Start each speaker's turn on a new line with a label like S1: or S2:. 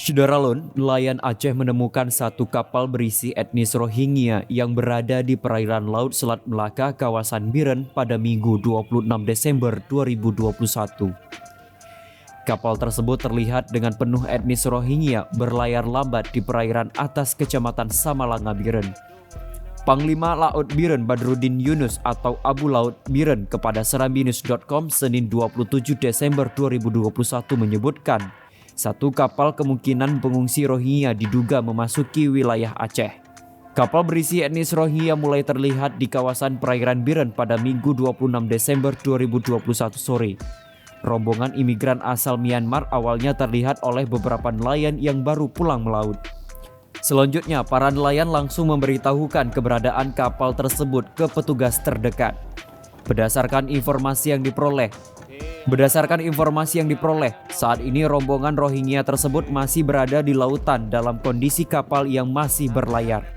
S1: Syederalun, nelayan Aceh menemukan satu kapal berisi etnis Rohingya yang berada di perairan Laut Selat Melaka, kawasan Biren pada Minggu 26 Desember 2021. Kapal tersebut terlihat dengan penuh etnis Rohingya berlayar lambat di perairan atas Kecamatan Samalanga, Biren. Panglima Laut Biren Badruddin Yunus atau Abu Laut Biren kepada serambinews.com Senin 27 Desember 2021 menyebutkan, satu kapal kemungkinan pengungsi Rohingya diduga memasuki wilayah Aceh. Kapal berisi etnis Rohingya mulai terlihat di kawasan perairan Biren pada Minggu 26 Desember 2021 sore. Rombongan imigran asal Myanmar awalnya terlihat oleh beberapa nelayan yang baru pulang melaut. Selanjutnya, para nelayan langsung memberitahukan keberadaan kapal tersebut ke petugas terdekat. Berdasarkan informasi yang diperoleh, saat ini rombongan Rohingya tersebut masih berada di lautan dalam kondisi kapal yang masih berlayar.